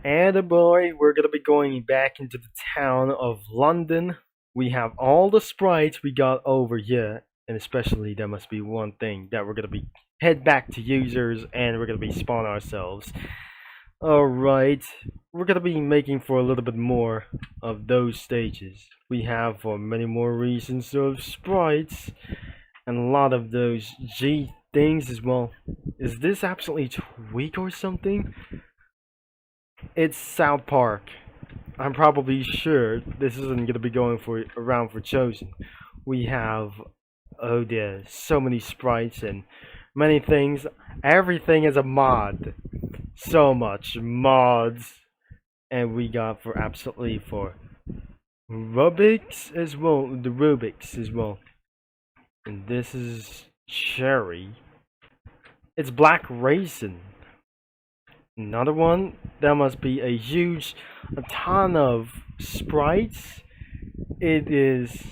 And boy, we're gonna be going back into the town of London. We have all the sprites we got over here, and especially there must be one thing that we're gonna be head back to users and we're gonna be spawn ourselves. Alright, we're gonna be making for a little bit more of those stages. We have for many more reasons of sprites and a lot of those G things as well. Is this absolutely tweak or something? It's South Park. I'm probably sure this isn't gonna be going for around for Chosen. We have, oh dear, so many sprites and many things. Everything is a mod. So much mods, and we got for absolutely for Rubik's as well, the Rubik's as well. And this is cherry. It's black raisin. Another one, that must be a ton of sprites. It is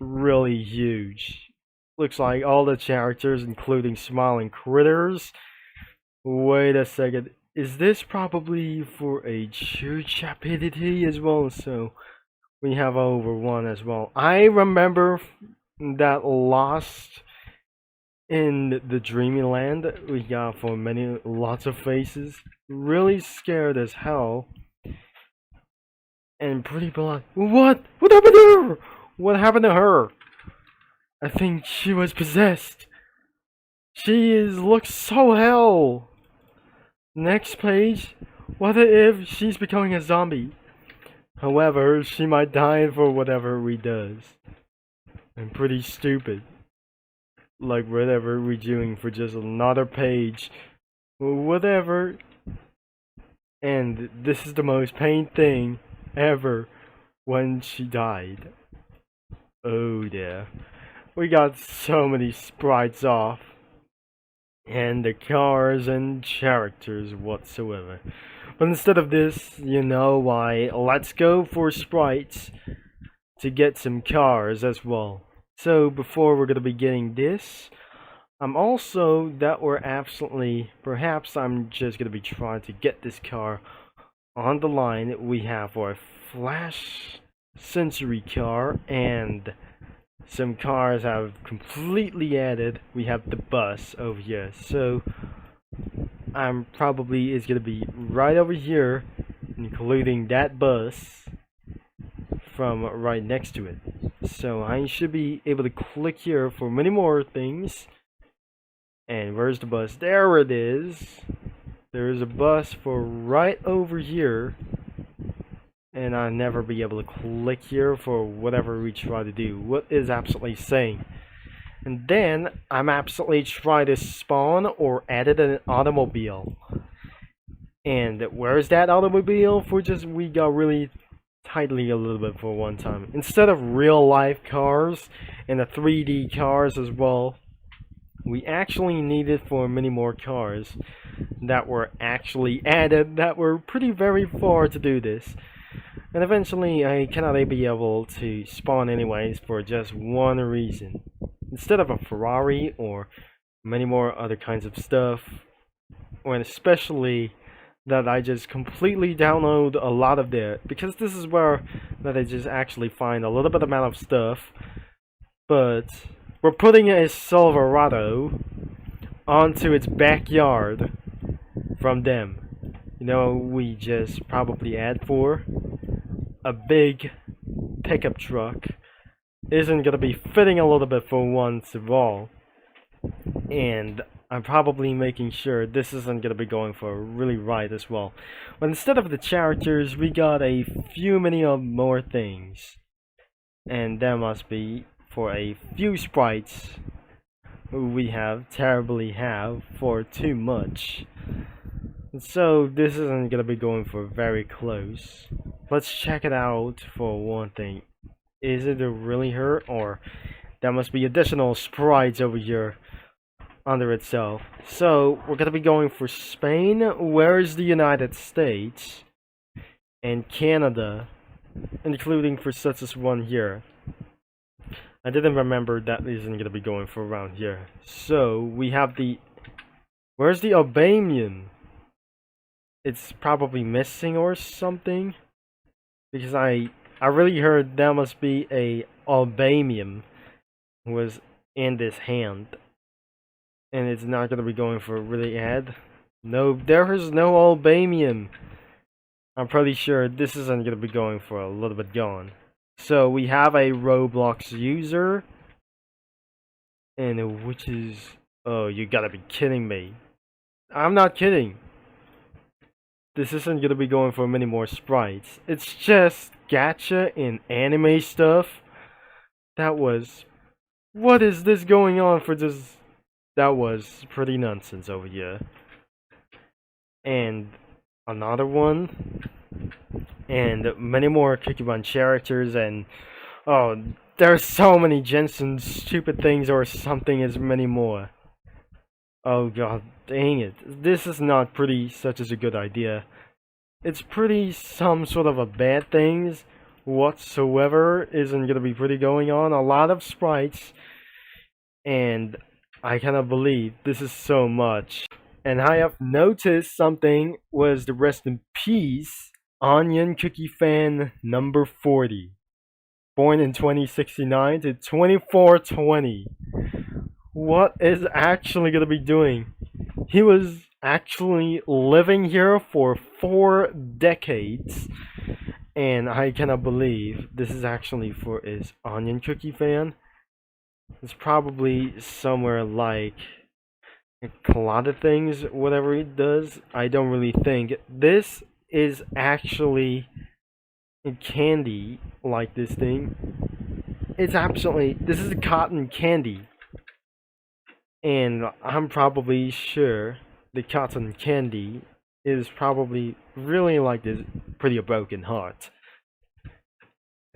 really huge. Looks like all the characters, including smiling critters. Wait a second, is this probably for a true chapidity as well? So we have over one as well. I remember that Lost in the Dreamland we got for lots of faces. Really scared as hell. And pretty black. What? What happened to her? What happened to her? I think she was possessed. Looks so hell. Next page. What if she's becoming a zombie? However, she might die for whatever we does. I'm pretty stupid. Like whatever we're doing for just another page. Whatever. And this is the most pain thing ever when she died. Oh dear. We got so many sprites off. And the cars and characters whatsoever. But instead of this, you know why, let's go for sprites to get some cars as well. So before we're gonna be getting this, I'm also that we're absolutely, perhaps I'm just gonna be trying to get this car on the line. We have for a flash sensory car and some cars have completely added. We have the bus over here, so I'm probably is gonna be right over here, including that bus from right next to it. So I should be able to click here for many more things. And where's the bus? There it is. There is a bus for right over here. And I'll never be able to click here for whatever we try to do. What is absolutely saying? And then I'm absolutely trying to spawn or edit an automobile. And where's that automobile? For just we got really tightly a little bit for one time. Instead of real life cars and the 3D cars as well, we actually needed for many more cars that were actually added that were pretty very far to do this. And eventually I cannot be able to spawn anyways for just one reason. Instead of a Ferrari or many more other kinds of stuff, and especially that I just completely download a lot of there, because this is where that I just actually find a little bit amount of stuff, but we're putting a Silverado onto its backyard from them. You know, we just probably add for a big pickup truck isn't gonna be fitting a little bit for once of all, and I'm probably making sure this isn't gonna be going for really right as well. But instead of the characters, we got a few many of more things, and that must be for a few sprites we have terribly have for too much. So this isn't gonna be going for very close. Let's check it out for one thing. Is it really her, or there must be additional sprites over here under itself? So we're gonna be going for Spain. Where is the United States and Canada, including for such as one here? I didn't remember that isn't gonna be going for around here. So we have the, where's the Albanian? it's probably missing or something, because I really heard there must be a albanium was in this hand, and it's not gonna be going for a really ad. No, there is no albanium. I'm pretty sure this isn't gonna be going for a little bit gone. So we have a Roblox user, and which is, oh, you gotta be kidding me. I'm not kidding. This isn't gonna be going for many more sprites. It's just gacha and anime stuff. That was, what is this going on for this? That was pretty nonsense over here. And another one, and many more Cookie Run characters, and oh, there's so many Jensen stupid things or something as many more. Oh god dang it. This is not pretty such as a good idea. It's pretty some sort of a bad things whatsoever isn't gonna be pretty going on. A lot of sprites, and I cannot believe this is so much. And I have noticed something was the rest in peace Onion Cookie Fan number 40. Born in 2069 to 2420. What is actually gonna be doing? He was actually living here for 4 decades, and I cannot believe this is actually for his Onion Cookie Fan. It's probably somewhere like a lot of things, whatever it does. I don't really think this is actually candy like this thing. It's absolutely, this is cotton candy, and I'm probably sure the cotton candy is probably really like this pretty broken heart.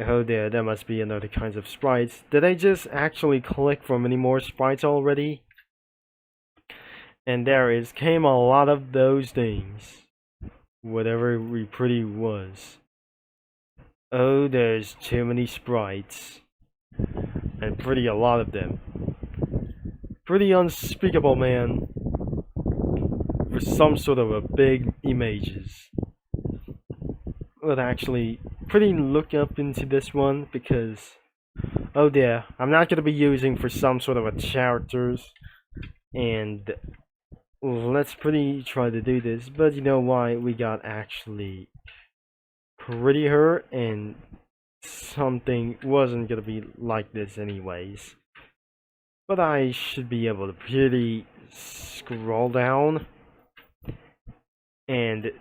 Oh there must be another kinds of sprites. Did I just actually collect from any more sprites already? And came a lot of those things. Whatever we pretty was. Oh, there's too many sprites. And pretty a lot of them. Pretty unspeakable, man. For some sort of a big images. But actually, pretty look up into this one because, oh dear, I'm not gonna be using for some sort of a characters, and let's pretty try to do this. But you know why we got actually pretty hurt, and something wasn't gonna be like this anyways. But I should be able to pretty scroll down, and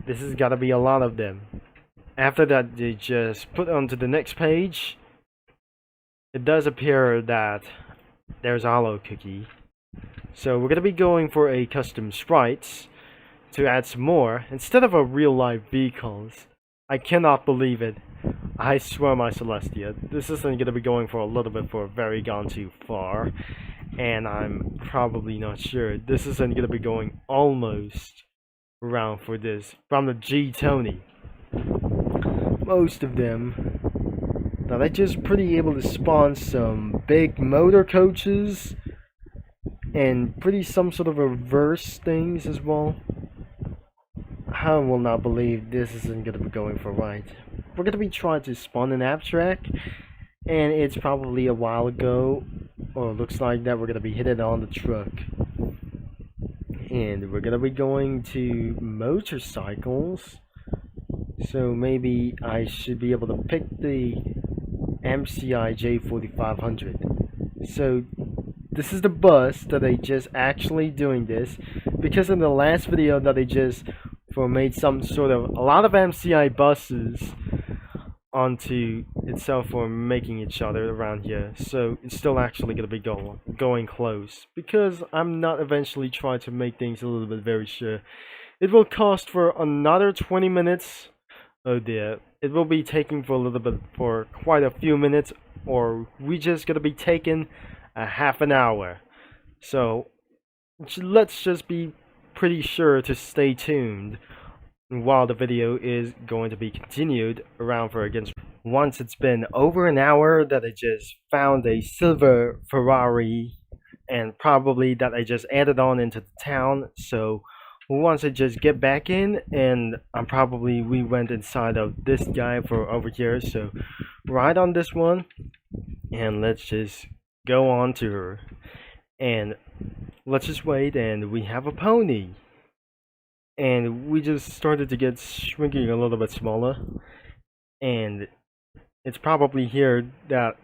this has gotta be a lot of them. After that, they just put onto the next page. It does appear that there's Hollow Cookie. So we're gonna be going for a custom sprites to add some more instead of a real life vehicles. I cannot believe it. I swear my Celestia, this isn't gonna be going for a little bit for very gone too far. And I'm probably not sure. This isn't gonna be going almost around for this from the G Tony. Most of them. Now they just pretty able to spawn some big motor coaches and pretty some sort of reverse things as well. I will not believe this isn't gonna be going for right. We're gonna be trying to spawn an abstract, and it's probably a while ago, or it looks like that we're gonna be hitting on the truck. And we're gonna be going to motorcycles. So maybe I should be able to pick the MCI J4500. So this is the bus that they just actually doing this, because in the last video that they just made some sort of a lot of MCI buses onto itself for making each other around here. So it's still actually gonna be going close, because I'm not eventually trying to make things a little bit very sure. It will cost for another 20 minutes. Oh dear, it will be taking for a little bit, for quite a few minutes, or we just gonna be taking a half an hour. So let's just be pretty sure to stay tuned while the video is going to be continued around for against. Once it's been over an hour that I just found a silver Ferrari, and probably that I just added on into the town. So once I just get back in, and we went inside of this guy for over here, so right on this one, and let's just go on to her, and let's just wait, and we have a pony, and we just started to get shrinking a little bit smaller, and it's probably here that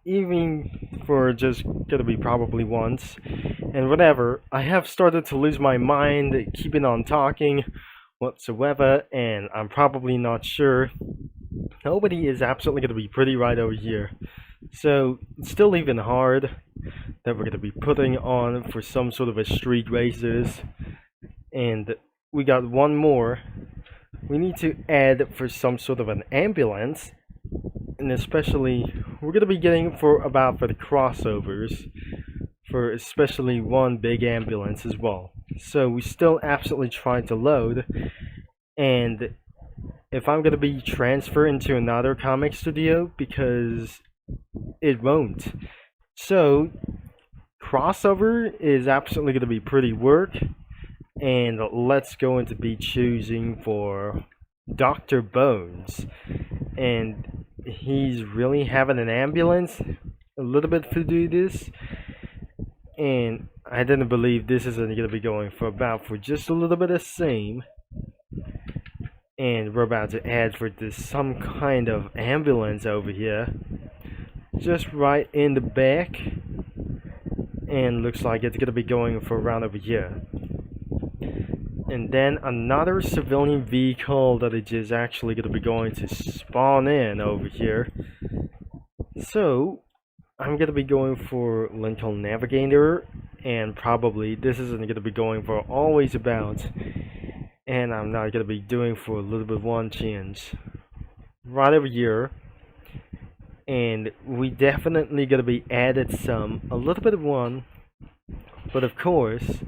even for just gonna be probably once and whatever, I have started to lose my mind keeping on talking whatsoever, and I'm probably not sure. Nobody is absolutely gonna be pretty right over here, so it's still even hard that we're gonna be putting on for some sort of a street races, and we got one more. We need to add for some sort of an ambulance, and especially we're gonna be getting for the crossovers for especially one big ambulance as well. So we still absolutely trying to load, and if I'm gonna be transferred into another comic studio because it won't. So crossover is absolutely gonna be pretty work, and let's go into be choosing for Dr. Bones, and he's really having an ambulance a little bit to do this, and I didn't believe this isn't gonna be going for just a little bit of same, and we're about to add for this some kind of ambulance over here just right in the back, and looks like it's gonna be going for around over here, and then another civilian vehicle that is just actually gonna be going to spawn in over here. So I'm gonna be going for Lincoln Navigator, and probably this isn't gonna be going for always about, and I'm not gonna be doing for a little bit one change right over here, and we definitely gonna be added a little bit of one, but of course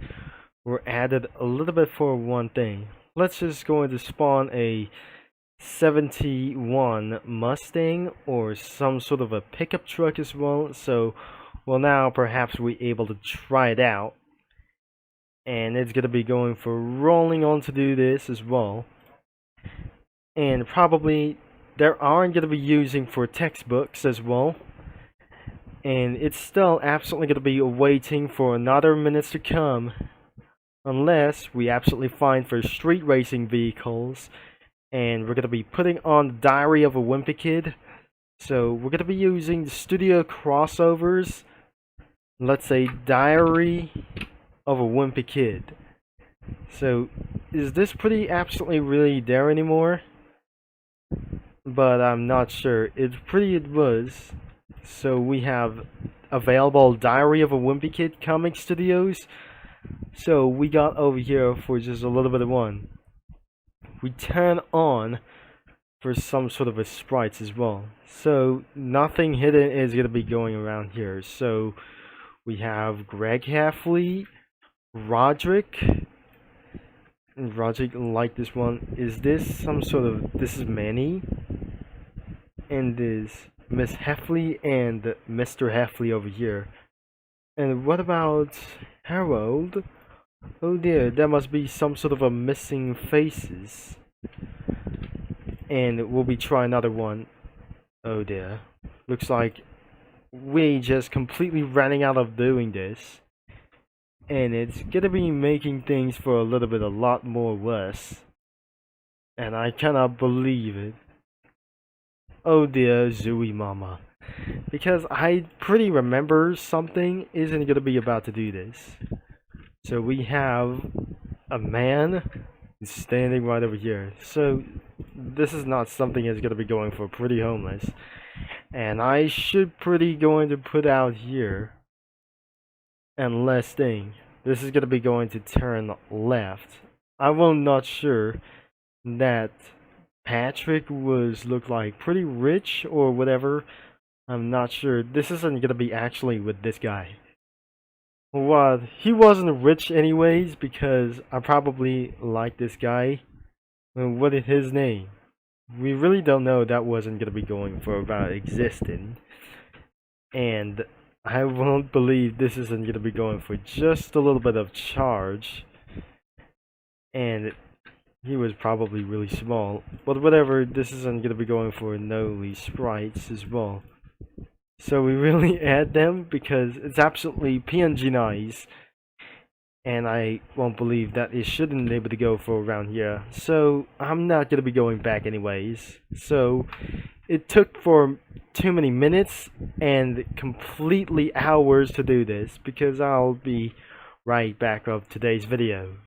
we're added a little bit for one thing. Let's just go into spawn a 71 Mustang or some sort of a pickup truck as well, so well now perhaps we able to try it out, and it's gonna be going for rolling on to do this as well, and probably there aren't gonna be using for textbooks as well, and it's still absolutely gonna be waiting for another minutes to come unless we absolutely find for street racing vehicles, and we're going to be putting on the Diary of a Wimpy Kid. So we're going to be using the studio crossovers. Let's say Diary of a Wimpy Kid. So is this pretty absolutely really there anymore? But I'm not sure. It was. So we have available Diary of a Wimpy Kid comic studios. So we got over here for just a little bit of one. We turn on for some sort of a sprites as well. So nothing hidden is going to be going around here. So we have Greg Halfley, Roderick, and Roderick like this one. Is this some sort of, this is Manny, and this Miss Halfley and Mr. Halfley over here. And what about Harold? Oh dear, there must be some sort of a missing faces. And we'll be trying another one. Oh dear. Looks like we just completely running out of doing this. And it's gonna be making things for a little bit a lot more worse. And I cannot believe it. Oh dear, Zooey Mama. Because I pretty remember something isn't gonna be about to do this. So we have a man standing right over here. So this is not something that's going to be going for pretty homeless. And I should pretty going to put out here. And last thing, this is going to be going to turn left. I will not sure that Patrick was look like pretty rich or whatever. I'm not sure. This isn't going to be actually with this guy. Well, he wasn't rich anyways, because I probably like this guy. And what is his name? We really don't know. That wasn't gonna be going for about existing. And I won't believe this isn't gonna be going for just a little bit of charge. and he was probably really small. But whatever, this isn't gonna be going for no sprites as well. So we really add them because it's absolutely PNG nice. And I won't believe that it shouldn't be able to go for around here. So I'm not gonna be going back anyways. So it took for too many minutes and completely hours to do this because I'll be right back of today's video.